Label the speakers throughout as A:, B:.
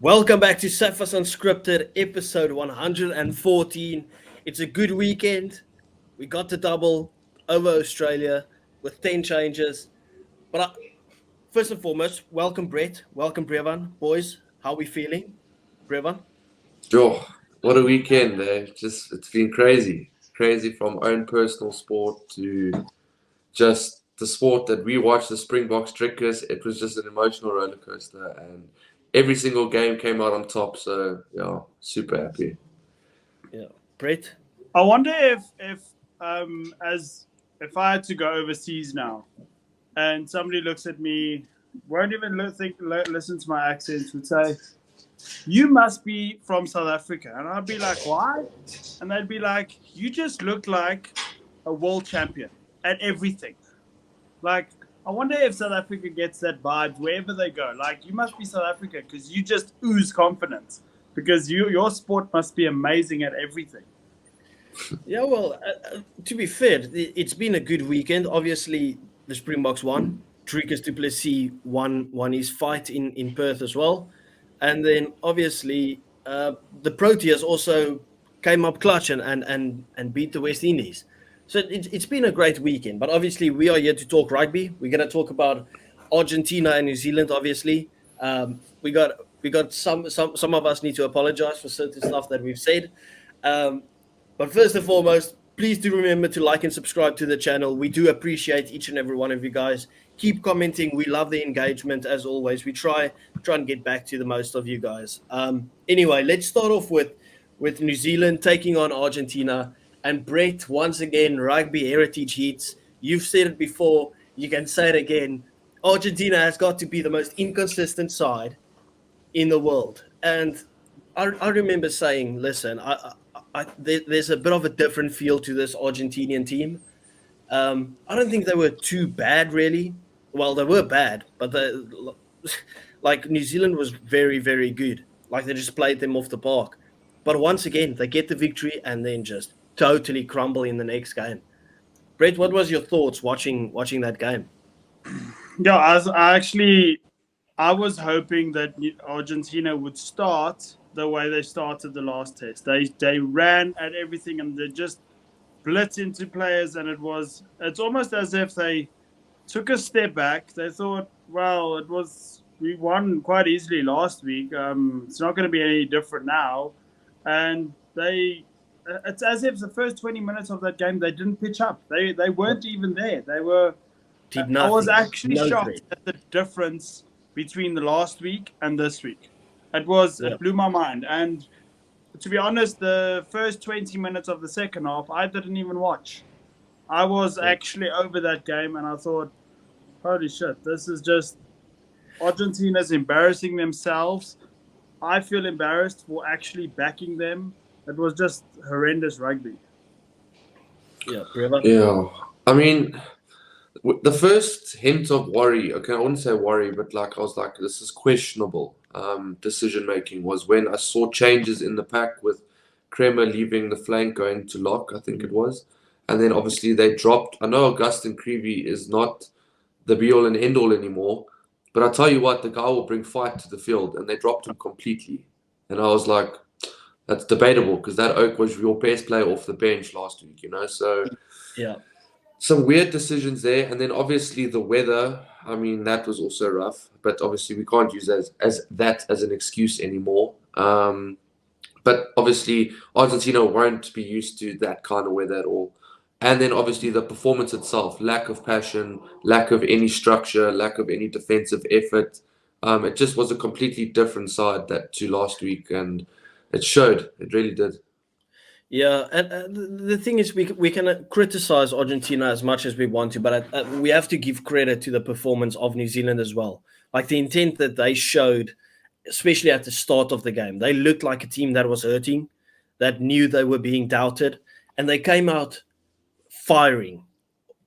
A: Welcome back to Safas Unscripted, episode 114. It's a good weekend. We got the double over Australia with 10 changes. First and foremost, welcome Brett, welcome Brevan. Boys, how are we feeling? Brevan?
B: Yo, what a weekend, eh? It's been crazy. Crazy from own personal sport to just the sport that we watched, the Springboks Drinkers. It was just an emotional roller coaster, and every single game came out on top. So, yeah, super happy.
A: Yeah. Brett?
C: I wonder if I had to go overseas now, and somebody looks at me, won't even listen to my accent, would say, "You must be from South Africa," and I'd be like, "Why?" And they'd be like, "You just look like a world champion at everything." Like, I wonder if South Africa gets that vibe wherever they go. Like, you must be South Africa because you just ooze confidence because your sport must be amazing at everything.
A: Yeah, well, to be fair, it's been a good weekend. Obviously, the Springboks won. Driekus du Plessis won his fight in Perth as well. And then, obviously, the Proteas also came up clutch and beat the West Indies. So it's been a great weekend. But obviously, we are here to talk rugby. We're going to talk about Argentina and New Zealand, obviously. We got some of us need to apologize for certain stuff that we've said. But first and foremost, please do remember to like and subscribe to the channel. We do appreciate each and every one of you guys. Keep commenting. We love the engagement as always. We try and get back to the most of you guys. Anyway, let's start off with New Zealand taking on Argentina. And Brett, once again, rugby heritage hits. You've said it before. You can say it again. Argentina has got to be the most inconsistent side in the world. And I remember saying, listen, there's a bit of a different feel to this Argentinian team. I don't think they were too bad, really. Well, they were bad, but like New Zealand was very, very good. Like they just played them off the park. But once again, they get the victory and then just totally crumble in the next game. Brett, what was your thoughts watching that game?
C: Yeah, I was hoping that Argentina would start the way they started the last test. They ran at everything and they just blitzed into players, and it's almost as if they took a step back. They thought, well, we won quite easily last week. It's not going to be any different now, and it's as if the first 20 minutes of that game they didn't pitch up. They weren't even there. They were.
A: Did nothing.
C: I was actually
A: No
C: shocked
A: threat.
C: at the difference between the last week and this week. It blew my mind. And to be honest, the first 20 minutes of the second half, I didn't even watch. I was actually over that game, and I thought, holy shit, this is just Argentina's embarrassing themselves. I feel embarrassed for actually backing them. It was just horrendous rugby.
A: Yeah, Brevan?
B: Yeah, I mean, the first hint of worry, okay, I wouldn't say worry, but like I was like, this is questionable decision making was when I saw changes in the pack with Kremer leaving the flank going to lock, I think it was. And then obviously they dropped. I know Augustin Creevy is not the be all and end all anymore, but I tell you what, the guy will bring fight to the field, and they dropped him completely. And I was like, that's debatable because that Oak was your best player off the bench last week, you know? So
A: Yeah.
B: some weird decisions there, and then obviously the weather. I mean, that was also rough, but obviously we can't use as that as an excuse anymore. But obviously Argentina won't be used to that kind of weather at all. And then obviously the performance itself, lack of passion, lack of any structure, lack of any defensive effort. It just was a completely different side that to last week, and it showed. It really did.
A: Yeah, and the thing is, we can criticize Argentina as much as we want to, but we have to give credit to the performance of New Zealand as well. Like the intent that they showed, especially at the start of the game, they looked like a team that was hurting, that knew they were being doubted, and they came out firing.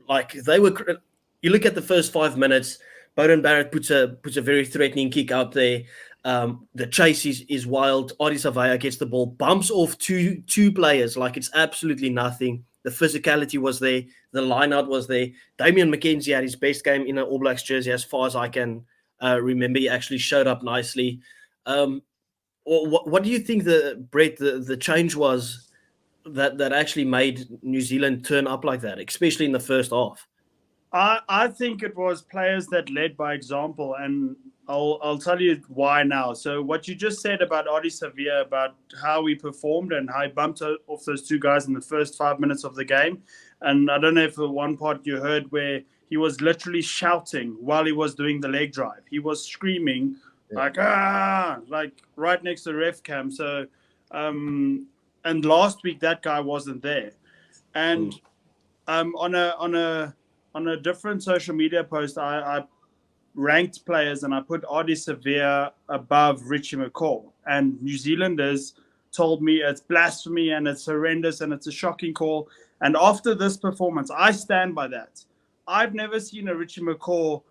A: Like they were. You look at the first 5 minutes. Bowden Barrett puts a very threatening kick out there. The chase is wild. Adi Savaya gets the ball, bumps off two players like it's absolutely nothing. The physicality was there. The lineout was there. Damian McKenzie had his best game in an All Blacks jersey as far as I can remember. He actually showed up nicely. what do you think the change was that actually made New Zealand turn up like that, especially in the first half?
C: I think it was players that led by example, and I'll tell you why now. So what you just said about Adi Savia, about how he performed and how he bumped off those two guys in the first 5 minutes of the game, and I don't know if one part you heard where he was literally shouting while he was doing the leg drive. He was screaming like right next to the ref cam. So and last week that guy wasn't there, and on a different social media post, I ranked players and I put Adi Savia above Richie McCaw. And New Zealanders told me it's blasphemy and it's horrendous and it's a shocking call. And after this performance, I stand by that. I've never seen a Richie McCaw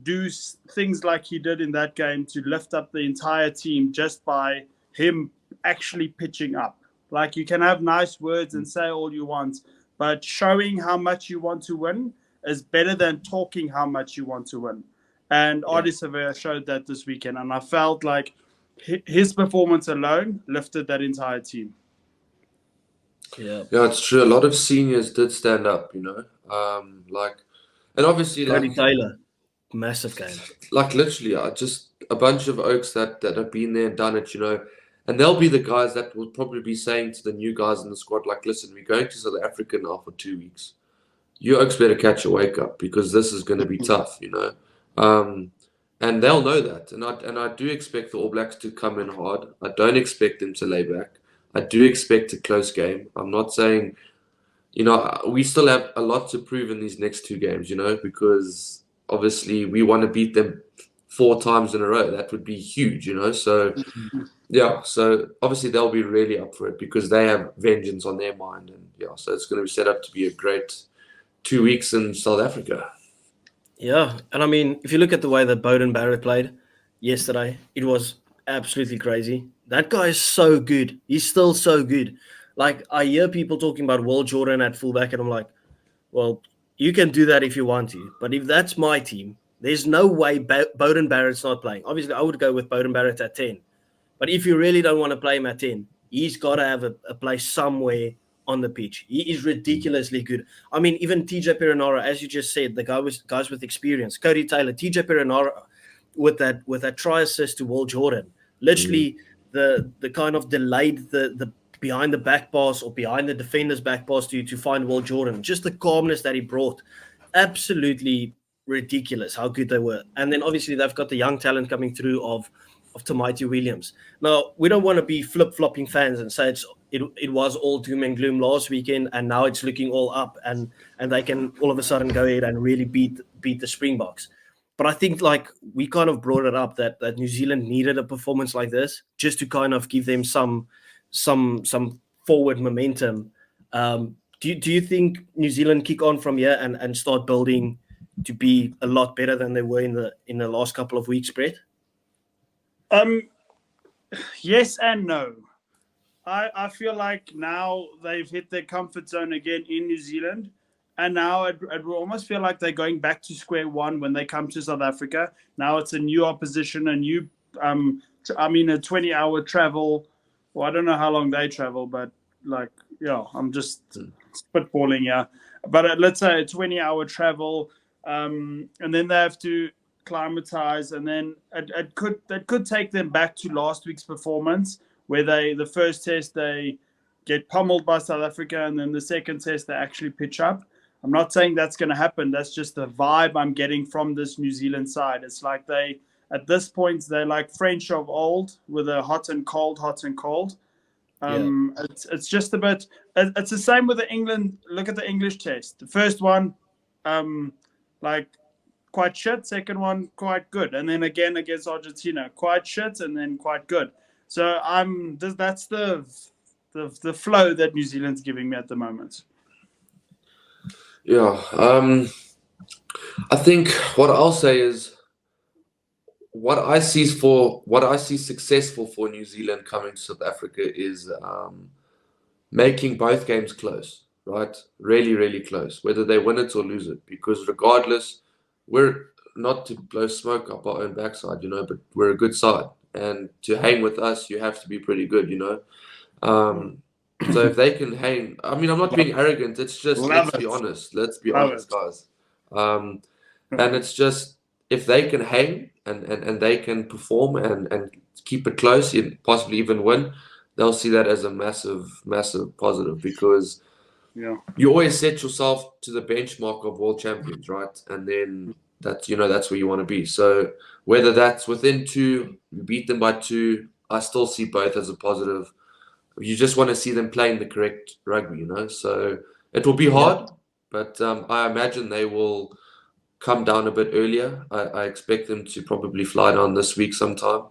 C: do things like he did in that game to lift up the entire team just by him actually pitching up. Like, you can have nice words and say all you want, but showing how much you want to win is better than talking how much you want to win. And Adi Savia showed that this weekend, and I felt like his performance alone lifted that entire team.
B: Yeah, it's true. A lot of seniors did stand up, and obviously,
A: Cody Taylor, massive game.
B: Like literally, just a bunch of Oaks that have been there and done it, and they'll be the guys that will probably be saying to the new guys in the squad, like, listen, we're going to South Africa now for 2 weeks. You Oaks better catch a wake up because this is going to be tough, and they'll know that. And I do expect the All Blacks to come in hard. I don't expect them to lay back. I do expect a close game. I'm not saying, we still have a lot to prove in these next 2 games, because obviously we want to beat them 4 times in a row. That would be huge, So, so obviously they'll be really up for it because they have vengeance on their mind. And so it's going to be set up to be a great 2 weeks in South Africa.
A: Yeah, and I mean, if you look at the way that Beauden Barrett played yesterday, it was absolutely crazy. That guy is so good. He's still so good. Like, I hear people talking about Will Jordan at fullback, and I'm like, well, you can do that if you want to. But if that's my team, there's no way Beauden Barrett's not playing. Obviously, I would go with Beauden Barrett at 10. But if you really don't want to play him at 10, he's got to have a place somewhere on the pitch. He is ridiculously good. I mean, even TJ Perenara, as you just said, the guys with experience. Cody Taylor, TJ Perenara with that try assist to Will Jordan. Literally the kind of delayed the behind the back pass or behind the defender's back pass to find Will Jordan. Just the calmness that he brought. Absolutely ridiculous how good they were. And then obviously they've got the young talent coming through of Tamaiti Williams. Now, we don't want to be flip-flopping fans and say it was all doom and gloom last weekend and now it's looking all up and they can all of a sudden go ahead and really beat the Springboks. But I think, like, we kind of brought it up that New Zealand needed a performance like this just to kind of give them some forward momentum. Do you think New Zealand kick on from here and start building to be a lot better than they were in the last couple of weeks, Brett?
C: Yes and no. I feel like now they've hit their comfort zone again in New Zealand, and now it will almost feel like they're going back to square one when they come to South Africa. Now it's a new opposition, a new, a 20-hour travel. Well, I don't know how long they travel, but I'm just spitballing here. But let's say a 20-hour travel, and then they have to climatize, and then it could take them back to last week's performance, where the first test they get pummeled by South Africa, and then the second test they actually pitch up. I'm not saying that's going to happen. That's just the vibe I'm getting from this New Zealand side. It's like at this point, they're like French of old with a hot and cold. It's just a bit. It's the same with the England. Look at the English test. The first one, quite shit. Second one, quite good. And then again against Argentina, quite shit, and then quite good. So that's the flow that New Zealand's giving me at the moment.
B: Yeah, I think what I'll say is what I see successful for New Zealand coming to South Africa is making both games close, right? Really, really close, whether they win it or lose it. Because regardless, we're not to blow smoke up our own backside, but we're a good side. and to hang with us, you have to be pretty good, you know. So if they can hang, I mean, I'm not being arrogant. It's just let's be honest. Let's be honest, guys. And it's just if they can hang and they can perform and keep it close and possibly even win, they'll see that as a massive positive because you always set yourself to the benchmark of world champions, right? And then that's where you want to be. So whether that's within 2, you beat them by 2, I still see both as a positive. You just want to see them playing the correct rugby, you know. So it will be hard, but I imagine they will come down a bit earlier. I expect them to probably fly down this week sometime.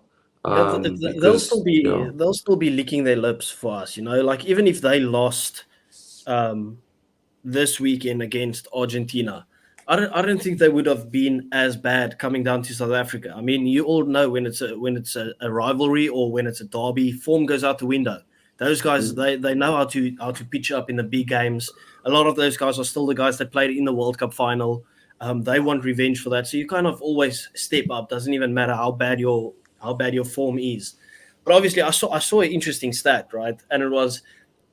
A: They'll still be licking their lips for us, you know. Like even if they lost this weekend against Argentina, I don't think they would have been as bad coming down to South Africa. I mean, you all know when it's a rivalry or when it's a derby, form goes out the window. Those guys, they know how to pitch up in the big games. A lot of those guys are still the guys that played in the World Cup final. They want revenge for that. So you kind of always step up. Doesn't even matter how bad your form is. But obviously, I saw an interesting stat, right? And it was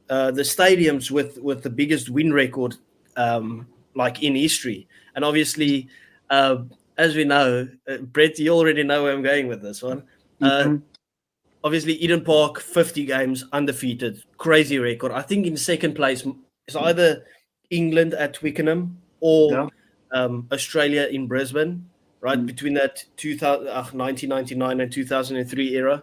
A: the stadiums with the biggest win record, like in history. And obviously, as we know, Brett, you already know where I'm going with this one. Obviously, Eden Park, 50 games, undefeated, crazy record. I think in second place is either England at Twickenham or Australia in Brisbane, right? Between that 1999 and 2003 era.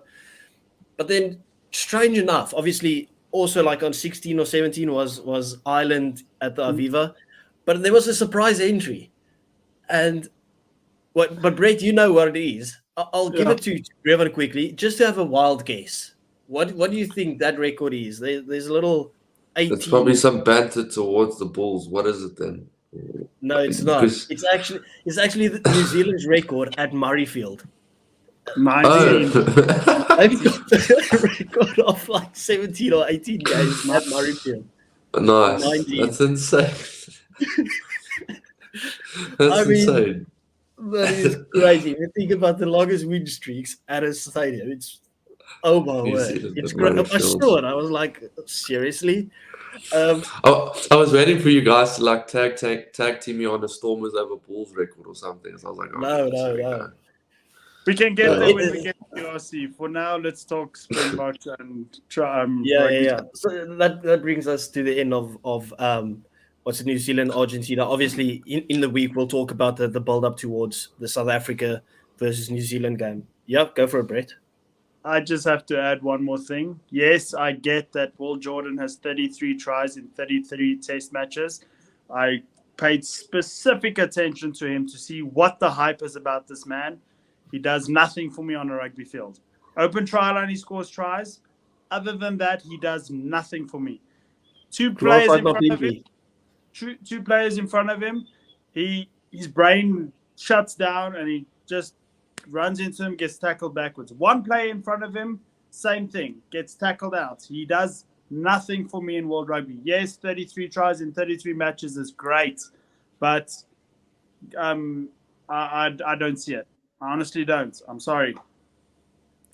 A: But then, strange enough, obviously, also like on 16 or 17 was Ireland at the Aviva. But there was a surprise entry. But Brett, you know what it is. I'll give it to Brevan quickly, just to have a wild guess. What do you think that record is? There's a little 18.
B: It's probably some banter towards the Bulls. What is it then?
A: No, it's not. It's actually the New Zealand's record at Murrayfield.
C: 19.
A: They've got the record of like 17 or 18 games at Murrayfield.
B: Nice.
A: 19.
B: That's insane. That's insane.
A: That is crazy. When you think about the longest win streaks at a stadium, it's oh my word. It's great. I saw it. I was like, seriously?
B: I was waiting for you guys to like tag team me on the Stormers over Bulls record or something. So I was like,
A: no.
C: We can get there when we get to URC. For now, let's talk Springboks and try.
A: Yeah. So that brings us to the end of what's New Zealand, Argentina. Obviously, in the week, we'll talk about the build-up towards the South Africa versus New Zealand game. Yep, go for it, Brett.
C: I just have to add one more thing. Yes, I get that Will Jordan has 33 tries in 33 test matches. I paid specific attention to him to see what the hype is about this man. He does nothing for me on a rugby field. Open try line, he scores tries. Other than that, he does nothing for me. Two players in front of him, his brain shuts down and he just runs into him, gets tackled backwards. One player in front of him, same thing, gets tackled out. He does nothing for me in World Rugby. Yes, 33 tries in 33 matches is great, but I don't see it. I honestly don't. I'm sorry.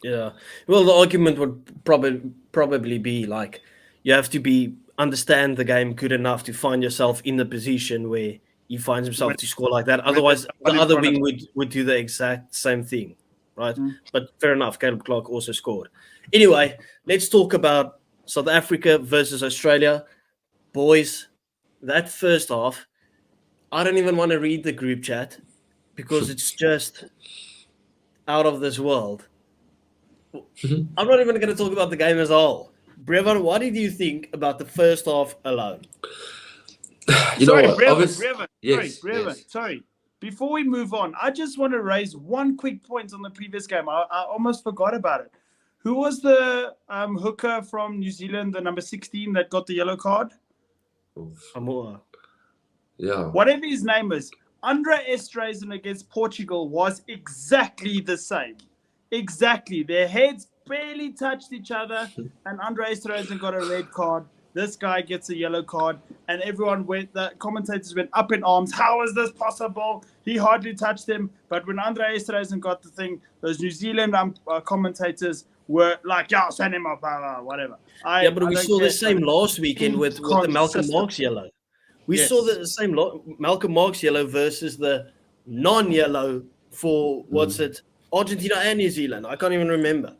A: Yeah. Well, the argument would probably be like you have to understand the game good enough to find yourself in the position where he finds himself to score like that. Otherwise, the other wing would do the exact same thing, right? But fair enough. Caleb Clark also scored. Anyway, let's talk about South Africa versus Australia. Boys, that first half, I don't even want to read the group chat because it's just out of this world. I'm not even going to talk about the game as a whole. Brevan, what did you think about the first half alone?
C: Brevan.
B: Yes.
C: Sorry. Before we move on, I just want to raise one quick point on the previous game. I almost forgot about it. Who was the hooker from New Zealand, the number 16 that got the yellow card?
A: Amor.
B: Yeah.
C: Whatever his name is. Andre Esterhuizen against Portugal was exactly the same. Exactly. Their heads barely touched each other, and Andre Esterhuizen got a red card. This guy gets a yellow card, and the commentators went up in arms. How is this possible? He hardly touched him. But when Andre Esterhuizen got the thing, those New Zealand commentators were like, yeah, send him up, whatever.
A: But we saw the same last weekend with the Malcolm Marx yellow. We saw the same Malcolm Marx yellow versus the non-yellow for, Argentina and New Zealand. I can't even remember.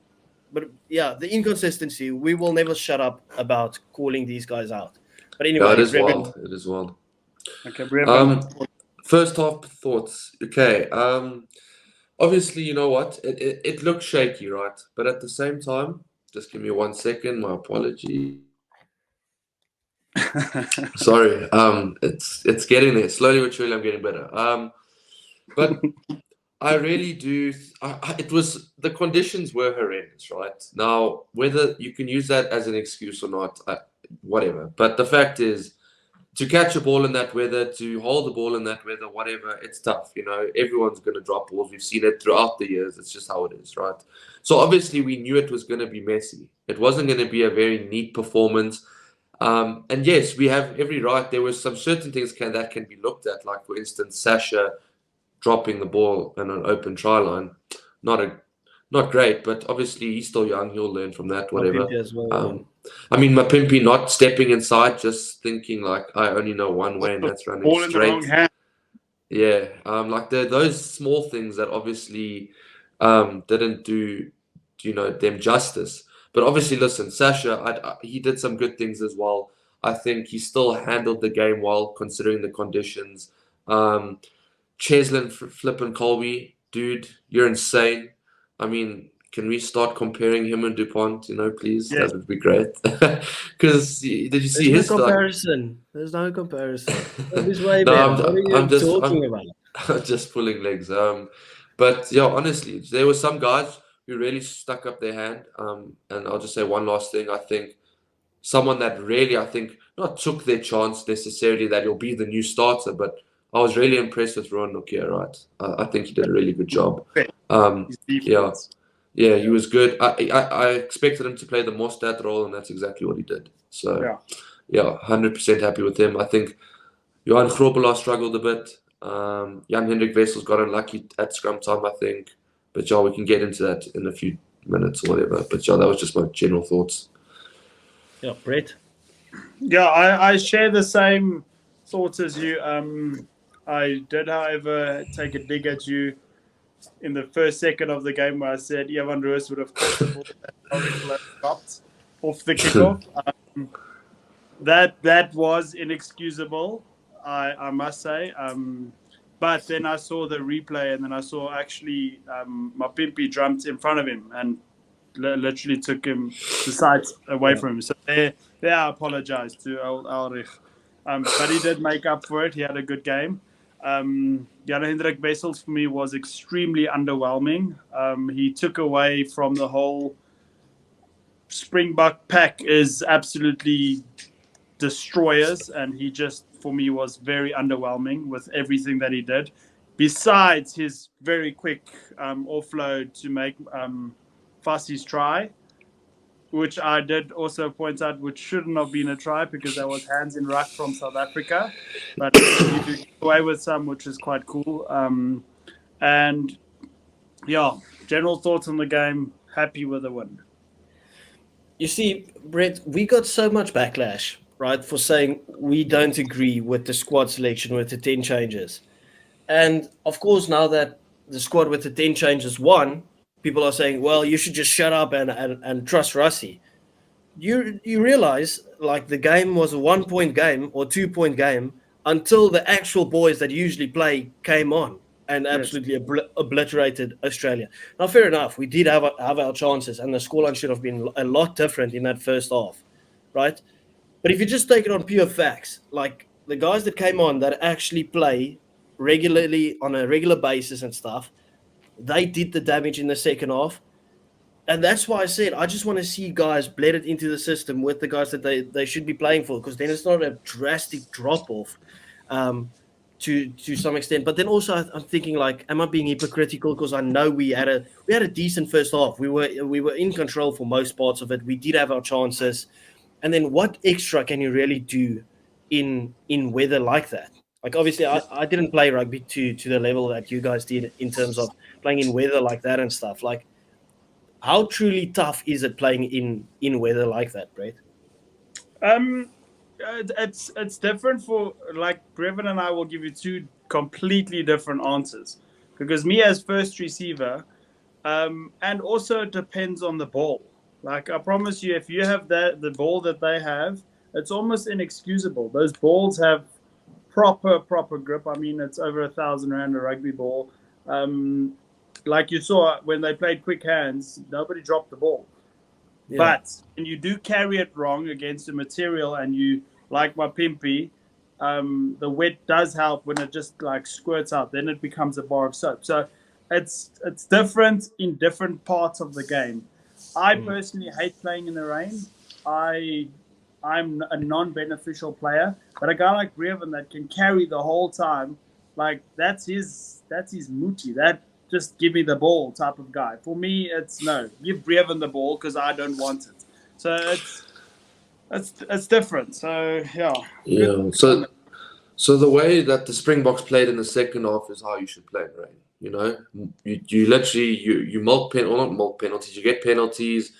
A: But yeah, the inconsistency, we will never shut up about calling these guys out. But anyway,
B: it is wild. It is wild.
C: Okay,
B: first half thoughts. Okay. Obviously, you know what? It looked shaky, right? But at the same time, just give me 1 second. My apology. Sorry. It's getting there. Slowly but surely, I'm getting better. But I really do. The conditions were horrendous, right? Now, whether you can use that as an excuse or not, whatever. But the fact is, to catch a ball in that weather, to hold the ball in that weather, whatever, it's tough. Everyone's going to drop balls. We've seen it throughout the years. It's just how it is, right? So obviously, we knew it was going to be messy. It wasn't going to be a very neat performance. And yes, we have every right. There were some certain things that can be looked at, like, for instance, Sasha dropping the ball in an open try line. Not great, but obviously he's still young. He'll learn from that, whatever. Mapimpi not stepping inside, just thinking like, I only know one way, and that's running
C: ball
B: straight.
C: In the wrong hand.
B: Yeah, like those small things that obviously didn't do them justice. But obviously, listen, Sasha, he did some good things as well. I think he still handled the game well considering the conditions. Cheslin flipping Colby, dude, you're insane. Can we start comparing him and DuPont? Please,
C: yes.
B: That would be great. Because did you see his
A: comparison? There's no comparison. He's way better. I'm
B: just pulling legs. But yeah, honestly, there were some guys who really stuck up their hand. And I'll just say one last thing. I think someone that really, not took their chance necessarily that he'll be the new starter, but I was really impressed with Rowan Nokia, right? I think he did a really good job. Yeah, he was good. I expected him to play the Mostad role, and that's exactly what he did. So, yeah, 100% happy with him. I think Johan Grobelaar struggled a bit. Jan-Hendrik Wessels got unlucky at scrum time, I think. But, yeah, we can get into that in a few minutes or whatever. But, yeah, that was just my general thoughts.
A: Yeah, Brett?
C: Yeah, I share the same thoughts as you. I did, however, take a dig at you in the first second of the game where I said Evan Roos would have caught the ball stopped off the kickoff. That was inexcusable, I must say. But then I saw the replay, and then I saw actually Mapimpi jumped in front of him and literally took him the sight away from him. So there I apologize to Ulrich. But he did make up for it. He had a good game. Jan-Hendrik Wessels for me was extremely underwhelming. He took away from the whole Springbok pack is absolutely destroyers, and he just, for me, was very underwhelming with everything that he did. Besides his very quick offload to make Fassi's try, which I did also point out, which shouldn't have been a try because that was hands in ruck from South Africa. But you did get away with some, which is quite cool. And yeah, general thoughts on the game, happy with the win.
A: You see, Brett, we got so much backlash, right, for saying we don't agree with the squad selection with the 10 changes. And of course, now that the squad with the 10 changes won, people are saying, well, you should just shut up and trust Rassie. You realize, like, the game was a 1-point game or 2-point game until the actual boys that usually play came on and absolutely obliterated Australia. Now, fair enough, we did have our chances, and the scoreline should have been a lot different in that first half, right? But if you just take it on pure facts, like the guys that came on that actually play regularly on a regular basis and stuff, they did the damage in the second half. And that's why I said I just want to see guys blended into the system with the guys that they should be playing for, because then it's not a drastic drop-off to some extent. But then also I'm thinking, like, am I being hypocritical? Because I know we had a decent first half. We were in control for most parts of it. We did have our chances. And then what extra can you really do in weather like that? Like, obviously, I didn't play rugby to the level that you guys did in terms of playing in weather like that and stuff. Like, how truly tough is it playing in weather like that, Brett?
C: It's different for, like, Brevin and I will give you two completely different answers, because me as first receiver, and also it depends on the ball. Like, I promise you, if you have the ball that they have, it's almost inexcusable. Those balls have proper grip. I mean, it's over R1,000 a rugby ball. Like you saw when they played quick hands, nobody dropped the ball. Yeah. But when you do carry it wrong against the material, and you, like my pimpy, the wet does help when it just like squirts out. Then it becomes a bar of soap. So it's different in different parts of the game. I personally hate playing in the rain. I'm a non-beneficial player, but a guy like Brevin that can carry the whole time, like that's his mooty. That just give me the ball type of guy. For me, it's no, give Brevin the ball because I don't want it. So it's different. So yeah.
B: Yeah. So the way that the Springboks played in the second half is how you should play in rain. You know, you literally you not mulk penalties. You get penalties.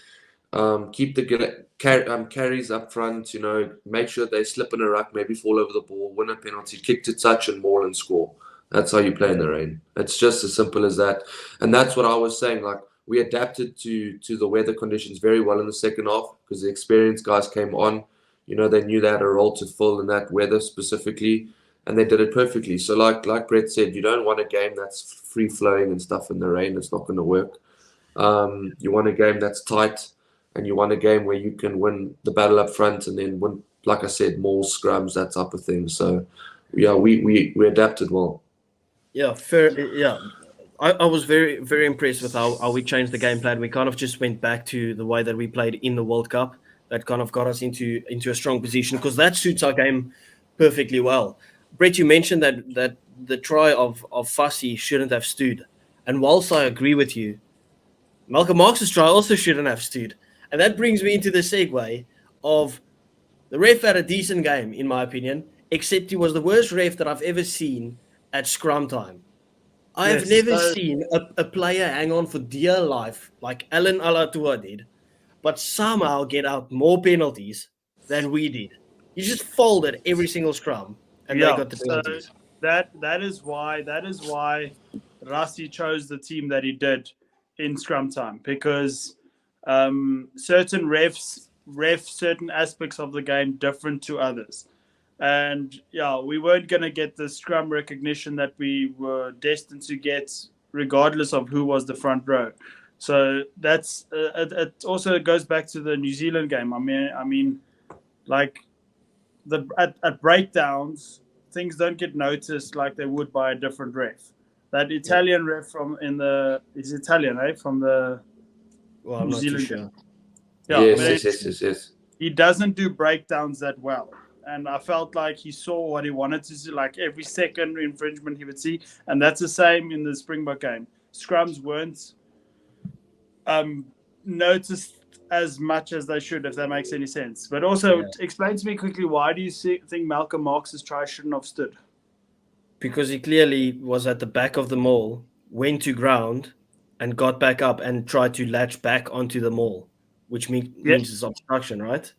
B: Keep the carries up front. You know, make sure they slip in a ruck, maybe fall over the ball, win a penalty, kick to touch, and maul and score. That's how you play in the rain. It's just as simple as that. And that's what I was saying. Like, we adapted to the weather conditions very well in the second half because the experienced guys came on. You know, they knew they had a role to fill in that weather specifically, and they did it perfectly. So like Brett said, you don't want a game that's free-flowing and stuff in the rain. It's not going to work. You want a game that's tight, and you want a game where you can win the battle up front and then win, like I said, more scrums, that type of thing. So, yeah, we adapted well.
A: Yeah, fair. Yeah, I was very, very impressed with how we changed the game plan. We kind of just went back to the way that we played in the World Cup. That kind of got us into a strong position because that suits our game perfectly well. Brett, you mentioned that the try of Fussy shouldn't have stood. And whilst I agree with you, Malcolm Marx's try also shouldn't have stood. And that brings me into the segue of the ref had a decent game, in my opinion, except he was the worst ref that I've ever seen at scrum time. I have never seen a player hang on for dear life like Alan Alatua did, but somehow get out more penalties than we did. He just folded every single scrum, and they got the penalties.
C: So that is why Rassi chose the team that he did in scrum time, because certain refs certain aspects of the game different to others. And yeah, we weren't going to get the scrum recognition that we were destined to get, regardless of who was the front row. So that's it. Also goes back to the New Zealand game. I mean, like at breakdowns, things don't get noticed like they would by a different ref. That Italian ref from Italian, right? From the New Zealand game. Yeah,
B: yes.
C: He doesn't do breakdowns that well. And I felt like he saw what he wanted to see, like every second infringement he would see. And that's the same in the Springbok game. Scrums weren't noticed as much as they should, if that makes any sense. But also, explain to me quickly, why do you think Malcolm Marx's try shouldn't have stood?
A: Because he clearly was at the back of the maul, went to ground, and got back up and tried to latch back onto the maul, which means it's obstruction, right?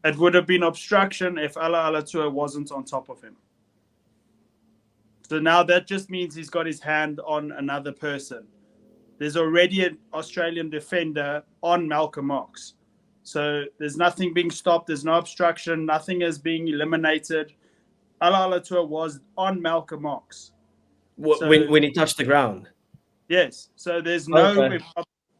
C: It would have been obstruction if Alatua wasn't on top of him. So now that just means he's got his hand on another person. There's already an Australian defender on Malcolm Marx. So there's nothing being stopped. There's no obstruction. Nothing is being eliminated. Alatua was on Malcolm Marx.
A: When he touched the ground?
C: Yes. So there's no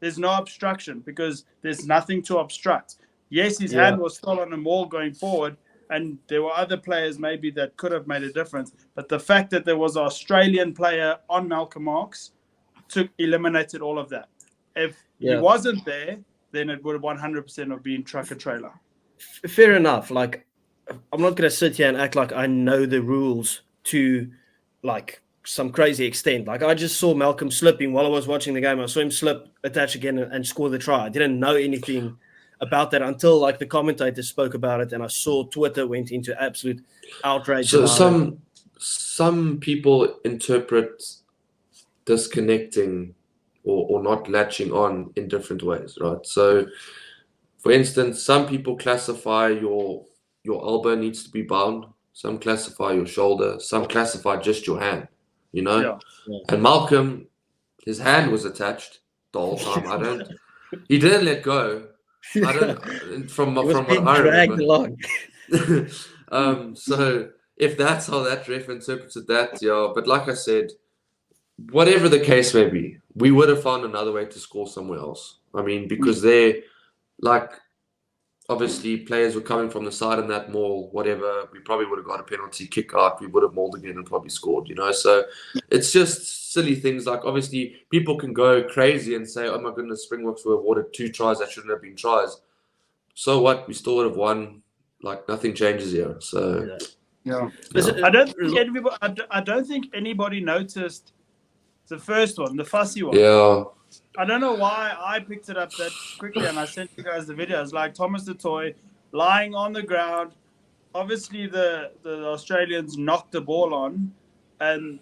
C: obstruction because there's nothing to obstruct. Yes, his hand was still on the maul going forward, and there were other players maybe that could have made a difference. But the fact that there was an Australian player on Malcolm Marx eliminated all of that. If he wasn't there, then it would have 100% have been truck and trailer.
A: Fair enough. Like, I'm not going to sit here and act like I know the rules to like some crazy extent. Like, I just saw Malcolm slipping while I was watching the game. I saw him slip, attach again, and score the try. I didn't know anything about that until like the commentators spoke about it, and I saw Twitter went into absolute outrage.
B: So
A: about it.
B: some people interpret disconnecting or not latching on in different ways, right? So, for instance, some people classify your elbow needs to be bound. Some classify your shoulder. Some classify just your hand. You know.
C: Yeah.
B: And Malcolm, his hand was attached the whole time. He didn't let go. I don't. From
A: It was
B: what
A: being
B: I
A: dragged
B: remember.
A: along.
B: So if that's how that ref interpreted that, yeah. But like I said, whatever the case may be, we would have found another way to score somewhere else. I mean, because obviously players were coming from the side in that maul, whatever, we probably would have got a penalty kick out, we would have mauled again and probably scored, So it's just silly things. Like, obviously, people can go crazy and say, oh my goodness, Springboks were awarded 2 tries that shouldn't have been tries. So what? We still would have won. Like, nothing changes here. So
C: yeah.
A: Listen,
C: I don't think anybody noticed the first one, the fussy one.
B: Yeah.
C: I don't know why I picked it up that quickly, and I sent you guys the videos. Like Thomas du Toit lying on the ground. Obviously, the Australians knocked the ball on,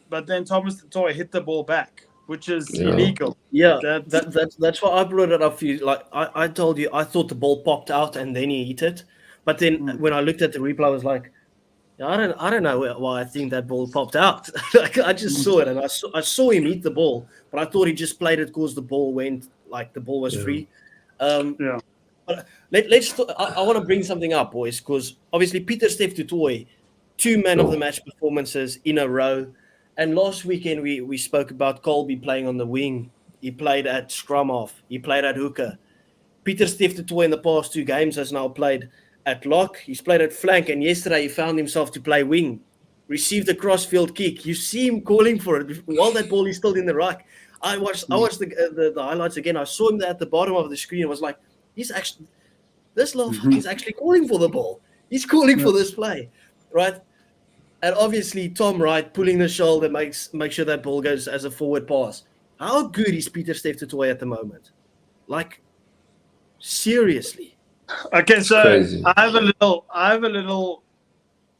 C: but then Thomas du Toit hit the ball back, which is illegal.
A: Yeah, that's why I brought it up for you. Like I told you, I thought the ball popped out and then he hit it, but then when I looked at the replay, I was like, I don't know why I think that ball popped out. Like, I just saw it, and I saw him hit the ball, but I thought he just played it because the ball was free. But I want to bring something up, boys, because obviously Pieter-Steph du Toit, 2 man of the match performances in a row, and last weekend we spoke about Colby playing on the wing. He played at scrum half. He played at hooker. Pieter-Steph du Toit in the past 2 games has now played at lock, he's played at flank, and yesterday he found himself to play wing. Received a cross-field kick. You see him calling for it while that ball is still in the ruck. I watched the highlights again. I saw him at the bottom of the screen. I was like, he's actually calling for the ball. He's calling for this play, right? And obviously Tom Wright pulling the shoulder makes sure that ball goes as a forward pass. How good is Pieter-Steph du Toit at the moment? Like, seriously.
C: Okay, so
B: crazy.
C: I have a little,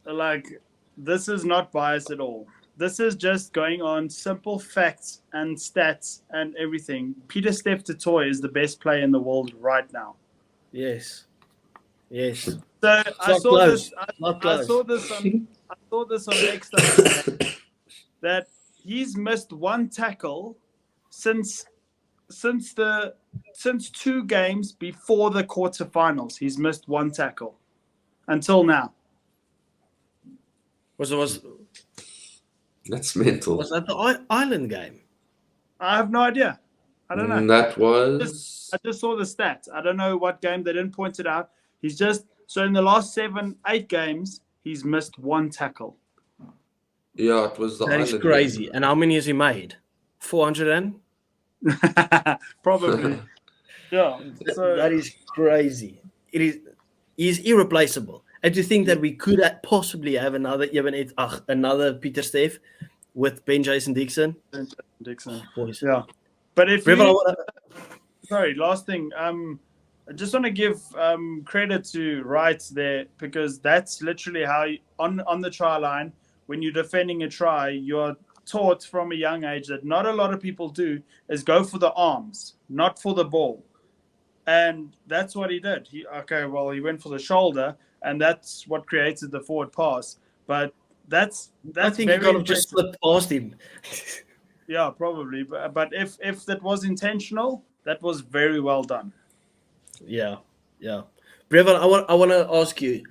C: like, this is not biased at all. This is just going on simple facts and stats and everything. Pieter-Steph du Toit is the best player in the world right now.
A: Yes. So
C: I saw this on X that he's missed 1 tackle since 2 games before the quarterfinals. He's missed 1 tackle until now.
B: That's mental.
A: Was that the Ireland game?
C: I have no idea. I don't know.
B: That was.
C: I just saw the stats. I don't know what game. They didn't point it out. So in the last 7-8 games, he's missed 1 tackle.
B: Yeah, it was the
A: That
B: Ireland
A: is crazy.
B: game.
A: And how many has he made? 400 and?
C: Probably. Yeah. So
A: that is crazy. He's irreplaceable. And to think that we could possibly have another Pieter-Steph with Ben Jason Dixon. Boys.
C: Yeah. But if
A: River,
C: sorry, last thing. I just want to give credit to Wright there, because that's literally how on the try line, when you're defending a try, you're taught from a young age that not a lot of people do is go for the arms, not for the ball. And that's what he did. He went for the shoulder, and that's what created the forward pass. But that's
A: I think
C: very
A: he could have just slipped past him.
C: Yeah, probably. But if that was intentional, that was very well done.
A: Yeah. Brevin, I want to ask you,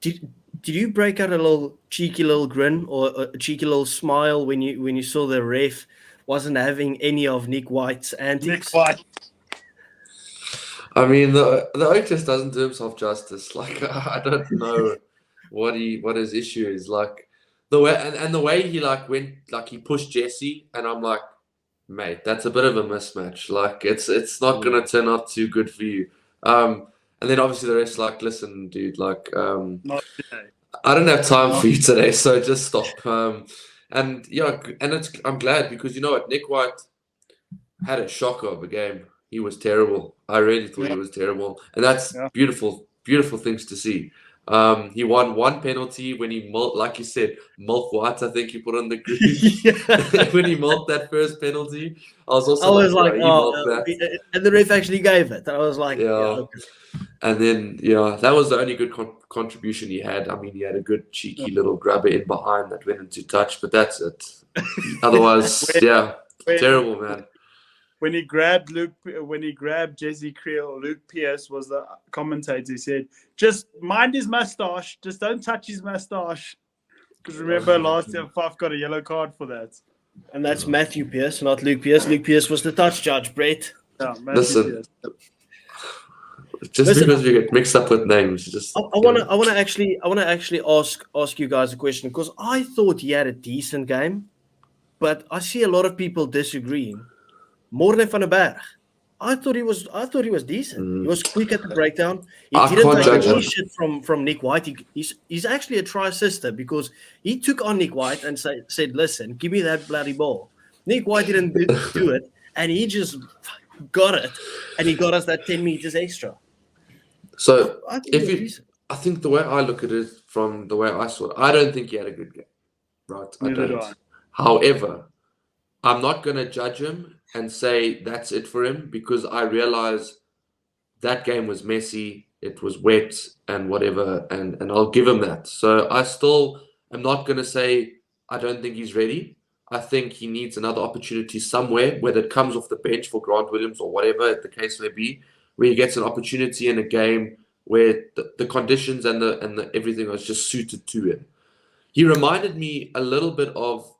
A: did you break out a cheeky little grin or a cheeky little smile when you saw the ref wasn't having any of Nick White's antics?
C: Nick White.
B: I mean, the oak just doesn't do himself justice. Like, I don't know what his issue is. Like, the way he went, he pushed Jesse, and I'm like, mate, that's a bit of a mismatch. Like, it's not gonna turn out too good for you. And then obviously the rest, listen, dude,
C: Not today.
B: I don't have time for you today, so just stop. And I'm glad, because you know what, Nick White had a shocker of a game. he was terrible. I really thought he was terrible, and that's beautiful things to see. He won one penalty when he like you said, Milk White, I think he put on the group. When he milked that first penalty, I was also like, he milked that.
A: And the ref actually gave it. I was like,
B: okay. And then, that was the only good contribution he had. I mean, he had a good cheeky little grabber in behind that went into touch, but that's it. Otherwise, terrible, man.
C: When he grabbed Jesse Creel, Luke Pierce was the commentator. He said, "Just mind his mustache. Just don't touch his mustache." Because remember, last year Faf got a yellow card for that.
A: And that's Matthew Pierce, not Luke Pierce. Luke Pierce was the touch judge, Brett.
C: Yeah, Matthew Pierce.
B: Just because we get mixed up with names,
A: I want to actually ask you guys a question, because I thought he had a decent game, but I see a lot of people disagreeing. Morne van der Berg, I thought he was decent. He was quick at the breakdown. He didn't take any shit from Nick White. He's actually a try assister, because he took on Nick White and said, "Listen, give me that bloody ball." Nick White didn't do it, and he just got it, and he got us that 10 meters extra.
B: So I think the way I look at it, from the way I saw it, I don't think he had a good game. Right? I don't. However, I'm not going to judge him and say that's it for him, because I realize that game was messy, it was wet and whatever, and I'll give him that. So I still am not going to say I don't think he's ready. I think he needs another opportunity somewhere, whether it comes off the bench for Grant Williams or whatever the case may be, where he gets an opportunity in a game where the conditions and the everything was just suited to him. He reminded me a little bit of,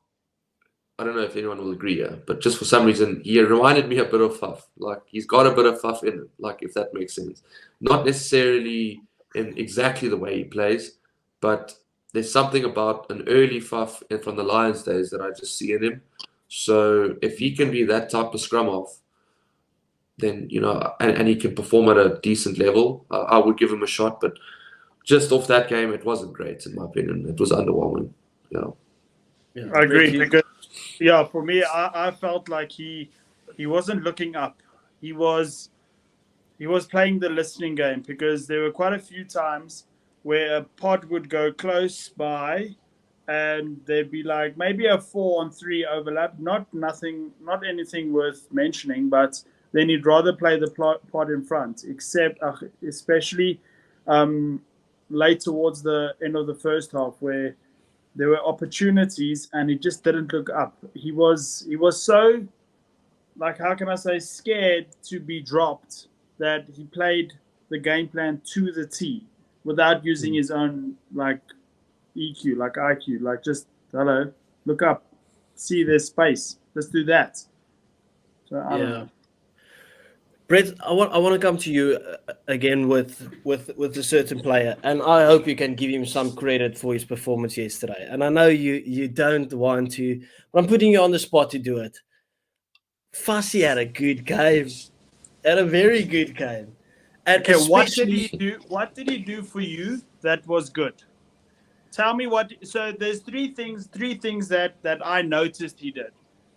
B: I don't know if anyone will agree here, but just for some reason, he reminded me a bit of Faf. Like, he's got a bit of Faf in it, like, if that makes sense. Not necessarily in exactly the way he plays, but there's something about an early Faf from the Lions days that I just see in him. So if he can be that type of scrum off, then, and he can perform at a decent level, I would give him a shot. But just off that game, it wasn't great, in my opinion. It was underwhelming.
C: I agree. Because, for me, I felt like he wasn't looking up. He was playing the listening game, because there were quite a few times where a pod would go close by and there'd be like maybe a 4-on-3 overlap, not anything worth mentioning, but then he'd rather play the pod in front, especially late towards the end of the first half, where there were opportunities and he just didn't look up. He was so, like, how can I say, scared to be dropped, that he played the game plan to the T without using his own, like, EQ, like IQ, like, just, hello, look up, see there's space, let's do that. So I don't know.
A: Brett, I want to come to you again with a certain player, and I hope you can give him some credit for his performance yesterday. And I know you don't want to, but I'm putting you on the spot to do it. Fussy had a good game, had a very good game. And
C: okay, what did he do for you that was good? Tell me what. So there's three things that I noticed he did.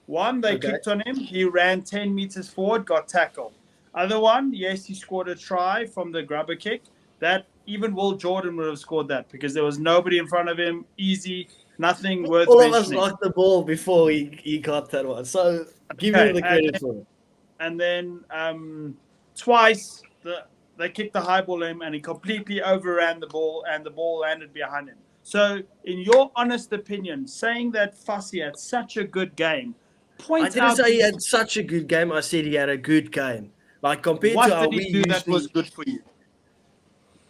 C: One, they kicked on him. He ran 10 meters forward, got tackled. Other one, yes, he scored a try from the grubber kick. That even Will Jordan would have scored that, because there was nobody in front of him. Easy, nothing worth mentioning.
A: All of us locked the ball before he got that one. So give him the credit for it.
C: And then twice they kicked the high ball in, and he completely overran the ball, and the ball landed behind him. So, in your honest opinion, saying that Fussy had such a good game,
A: I didn't say he had such a good game. I said he had a good game. Like, compared to how we usually,
C: that was good for you?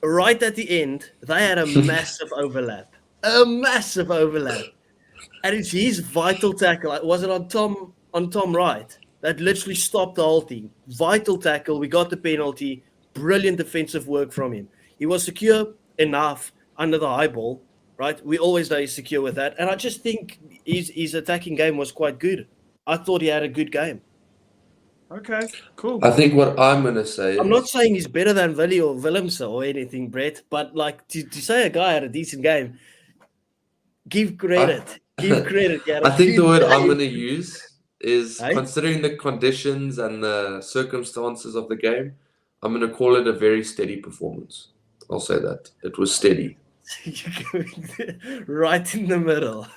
A: Right at the end, they had a massive overlap. A massive overlap. And it's his vital tackle. Was it on Tom Wright? That literally stopped the whole thing. Vital tackle. We got the penalty. Brilliant defensive work from him. He was secure enough under the high ball, right? We always know he's secure with that. And I just think his attacking game was quite good. I thought he had a good game.
C: Okay, cool.
B: I think what I'm going to say
A: I'm not saying he's better than Willie or Willemse or anything, Brett, but like to say a guy had a decent game, give credit. Give credit.
B: I think the word I'm going to use is
A: Hey?
B: considering the conditions and the circumstances of the game, I'm going to call it a very steady performance. I'll say that. It was steady.
A: You're going right in the middle.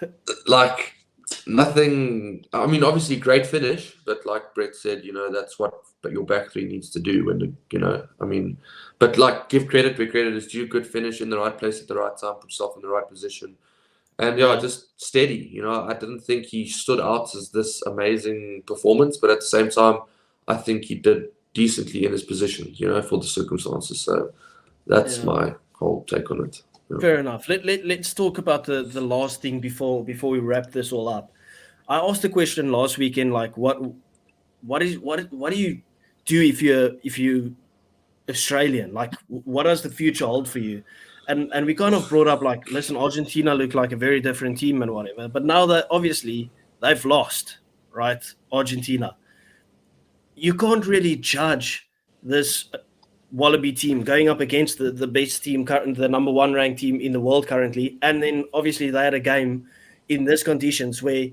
B: Like, nothing. I mean, obviously, great finish, but like Brett said, that's what your back three needs to do. I mean, but like, give credit where credit is due. Good finish in the right place at the right time, put yourself in the right position. And
A: Yeah.
B: just steady. I didn't think he stood out as this amazing performance, but at the same time, I think he did decently in his position, for the circumstances. So that's my whole take on it. Yeah.
A: Fair enough. Let's talk about the last thing before we wrap this all up. I asked the question last weekend, like what do you do if you Australian? Like, what does the future hold for you? And we kind of brought up, like, listen, Argentina look like a very different team and whatever, but now that obviously they've lost, right? Argentina. You can't really judge this Wallaby team going up against the best team, the number one ranked team in the world currently, and then obviously they had a game in these conditions where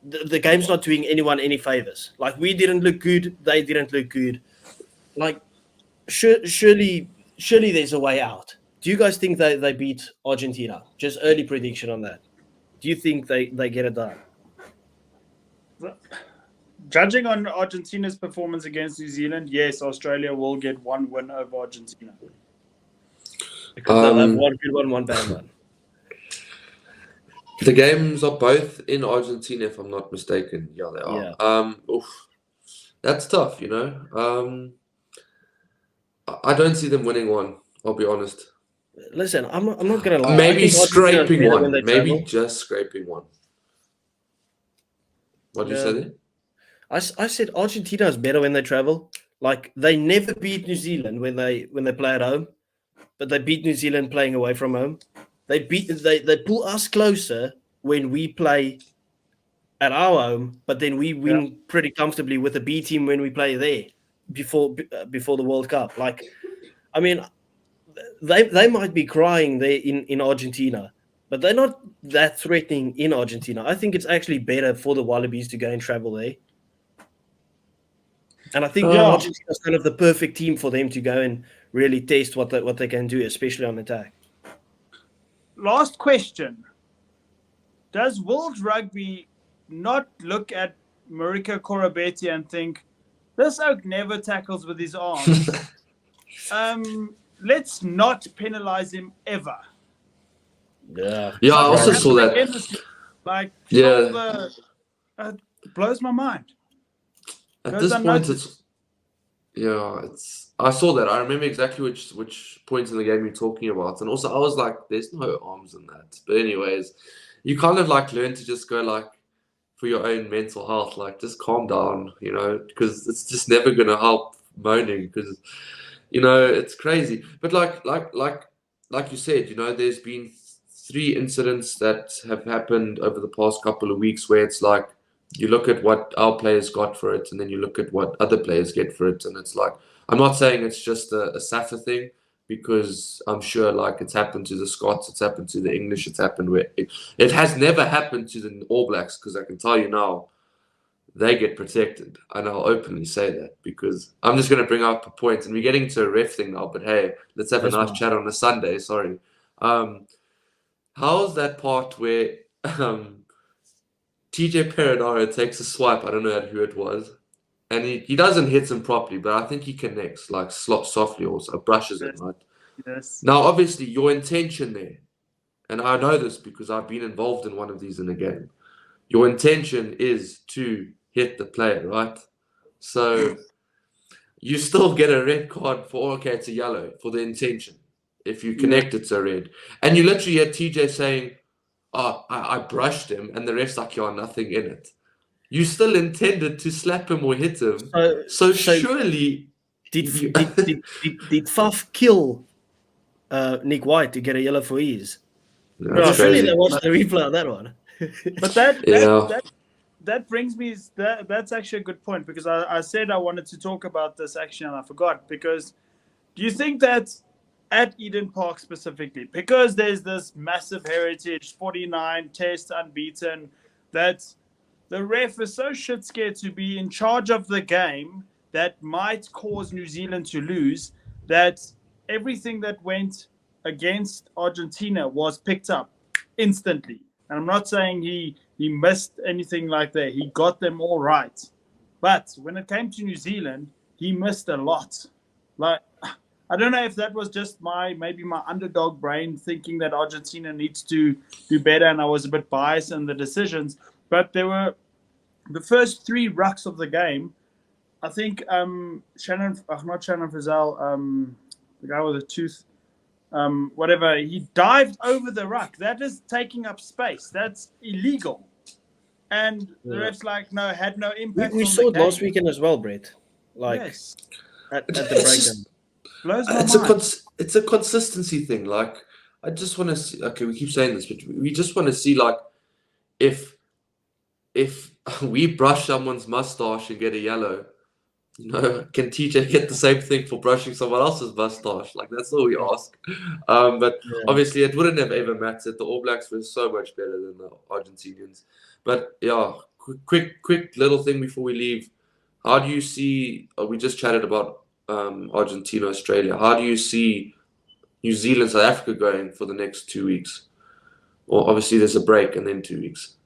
A: the game's not doing anyone any favors. Like, we didn't look good, they didn't look good. Like, surely there's a way out. Do you guys think they beat Argentina? Just early prediction on that. Do you think they get it done?
C: Judging on Argentina's performance against New Zealand, yes, Australia will get one win over Argentina.
A: Because they'll have one good one bad one.
B: The games are both in Argentina, if I'm not mistaken. Yeah, they are.
A: Yeah.
B: That's tough, I don't see them winning one, I'll be honest.
A: Listen, I'm not going to lie.
B: Maybe scraping one. Maybe just scraping one. What did you say there?
A: I said Argentina is better when they travel. Like, they never beat New Zealand when they play at home, but they beat New Zealand playing away from home. They pull us closer when we play at our home, but then we win pretty comfortably with the B team when we play there before the World Cup. Like, I mean, they might be crying there in Argentina, but they're not that threatening in Argentina. I think it's actually better for the Wallabies to go and travel there. And I think Argentina is kind of the perfect team for them to go and really test what they can do, especially on attack.
C: Last question. Does World Rugby not look at Marika Koroibete and think, this oak never tackles with his arms? Let's not penalize him ever.
A: Yeah.
B: Yeah, I also saw that.
C: Like, it blows my mind.
B: At this point, I saw that. I remember exactly which points in the game you're talking about. And also, I was like, there's no arms in that. But anyways, you kind of like learn to just go like, for your own mental health, like just calm down, because it's just never going to help moaning because, it's crazy. But like you said, there's been 3 incidents that have happened over the past couple of weeks where it's like, you look at what our players got for it, and then you look at what other players get for it, and it's like, I'm not saying it's just a Safa thing, because I'm sure like it's happened to the Scots, it's happened to the English, it's happened where it has never happened to the All Blacks, because I can tell you now, they get protected, and I'll openly say that, because I'm just going to bring up a point, and we're getting to a ref thing now, but hey, let's have a nice chat on a Sunday. Sorry. How's that part where TJ Perenara takes a swipe, I don't know who it was, and he doesn't hit him properly, but I think he connects, like softly also, brushes him, right?
C: Yes.
B: Now, obviously, your intention there, and I know this because I've been involved in one of these in a game, your intention is to hit the player, right? So you still get a red card it's a yellow for the intention if you connect it to red. And you literally had TJ saying, I brushed him, and the ref's like, nothing in it. You still intended to slap him or hit him. So surely...
A: Did Faf kill Nick White to get a yellow for his? Surely they watched the replay on that one.
C: But that brings me... That's actually a good point, because I said I wanted to talk about this actually, and I forgot. Because do you think that at Eden Park specifically, because there's this massive heritage, 49 test unbeaten, that the ref is so shit scared to be in charge of the game that might cause New Zealand to lose, that everything that went against Argentina was picked up instantly. And I'm not saying he missed anything like that. He got them all right. But when it came to New Zealand, he missed a lot. Like, I don't know if that was just maybe my underdog brain thinking that Argentina needs to do better, and I was a bit biased in the decisions. But there were the first 3 rucks of the game. I think not Shannon Frizzell, the guy with the tooth, whatever, he dived over the ruck. That is taking up space. That's illegal. And the ref's like, no, had no impact.
A: We saw it last weekend as well, Brett. Like,
C: yes.
A: at the breakdown.
C: Blows my mind.
B: It's a consistency thing. Like, I just want to see. Okay, we keep saying this, but we just want to see, like, if we brush someone's mustache and get a yellow, can TJ get the same thing for brushing someone else's mustache? Like, that's all we ask. But obviously, it wouldn't have ever mattered. The All Blacks were so much better than the Argentinians. But yeah, quick little thing before we leave. How do you see? We just chatted about Argentina, Australia. How do you see New Zealand, South Africa going for the next 2 weeks? Or obviously there's a break and then 2 weeks.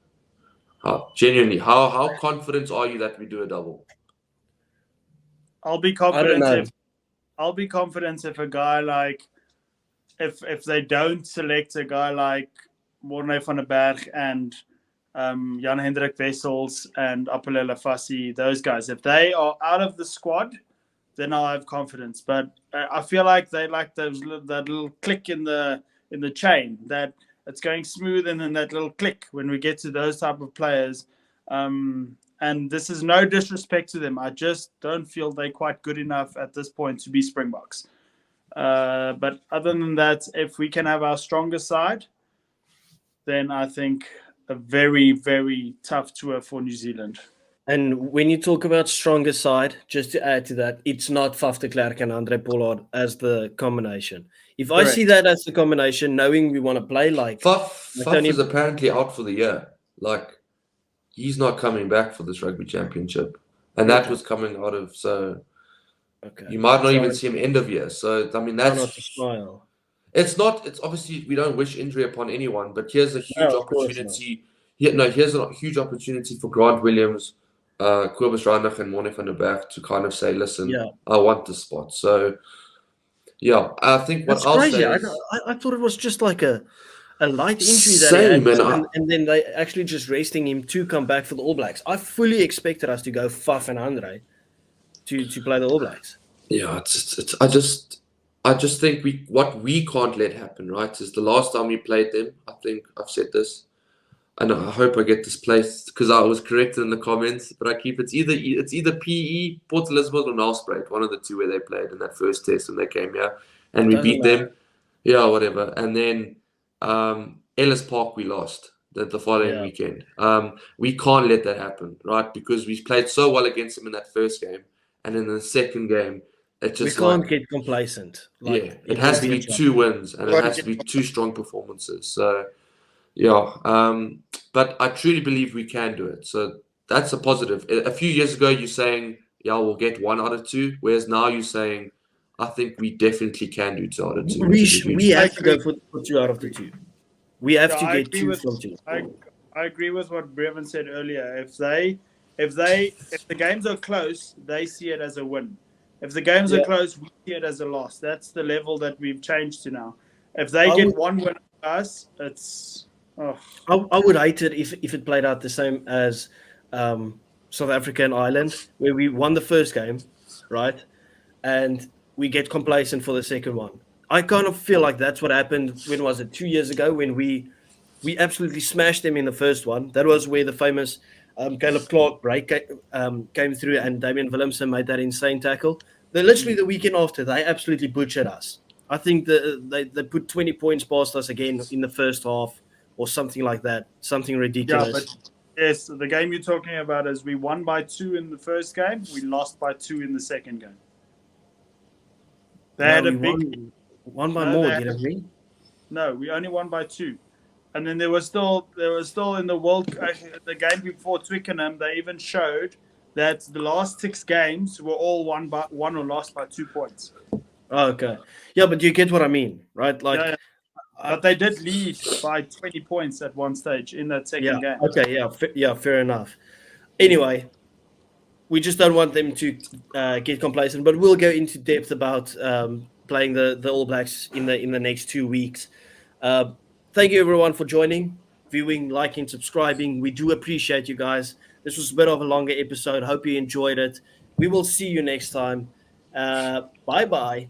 B: Genuinely, how confident are you that we do a double?
C: I'll be confident if a guy like if they don't select a guy like Morne van der Berg and Jan Hendrik Wessels and Apollo Fassi, those guys, if they are out of the squad, then I'll have confidence. But I feel like they like that little click in the chain, that it's going smooth, and then that little click when we get to those type of players. And this is no disrespect to them. I just don't feel they're quite good enough at this point to be Springboks. But other than that, if we can have our stronger side, then I think a very, very tough tour for New Zealand.
A: And when you talk about stronger side, just to add to that, it's not Faf de Klerk and Andre Pollard as the combination. If I see that as the combination, knowing we want to play like...
B: Faf is apparently out for the year. Like, he's not coming back for this rugby championship. And that was coming out of... So you might not even see him end of year. So, I mean, that's...
A: Not a smile.
B: It's obviously, we don't wish injury upon anyone, but here's a huge opportunity. Here's a huge opportunity for Grant Williams, Kobus Reinach and Morne van der Berg to kind of say, listen, I want this spot. So, yeah, I think what I'll say is...
A: I thought it was just like a light injury that he had, and then they actually just resting him to come back for the All Blacks. I fully expected us to go Faf and Andre to play the All Blacks.
B: Yeah, I just think what we can't let happen, right, is the last time we played them, I think I've said this, and I hope I get this placed because I was corrected in the comments, but I keep it's either PE, Port Elizabeth, or Nelspruit, one of the two where they played in that first test when they came here, and we beat them. Yeah, whatever. And then Ellis Park we lost the following weekend. We can't let that happen, right? Because we played so well against them in that first game, and in the second game, it just
A: we can't get complacent.
B: It has to be 2 wins, and it has to be 2 strong performances. So, but I truly believe we can do it. So that's a positive. A few years ago, you're saying, we'll get 1 out of 2, whereas now you're saying, I think we definitely can do 2 out of 2.
A: We have to go for 2 out of the 2. We have to get 2 from 2.
C: I agree with what Brevin said earlier. If the games are close, they see it as a win. If the games are close, we see it as a loss. That's the level that we've changed to now. If they get 1 win for us, it's... Oh.
A: I would hate it if it played out the same as South Africa and Ireland, where we won the first game, right? And we get complacent for the second one. I kind of feel like that's what happened, when was it, 2 years ago, when we absolutely smashed them in the first one. That was where the famous Caleb Clark break came through, and Damian Willemse made that insane tackle. Literally the weekend after, they absolutely butchered us. I think they put 20 points past us again in the first half or something like that, something ridiculous.
C: Yeah, but yes, the game you're talking about is we won by 2 in the first game, we lost by 2 in the second game. They had a big...
A: Won by more, didn't we?
C: No, we only won by 2. And then there was still in the game before Twickenham, they even showed that the last 6 games were all won or lost by 2 points.
A: Okay. Yeah, but you get what I mean, right? Like,
C: yeah. But they did lead by 20 points at one stage in that second game.
A: Okay, fair enough. Anyway, we just don't want them to get complacent, but we'll go into depth about playing the All Blacks in the next 2 weeks. Thank you everyone for joining, viewing, liking, subscribing. We do appreciate you guys. This was a bit of a longer episode. Hope you enjoyed it. We will see you next time. Bye-bye.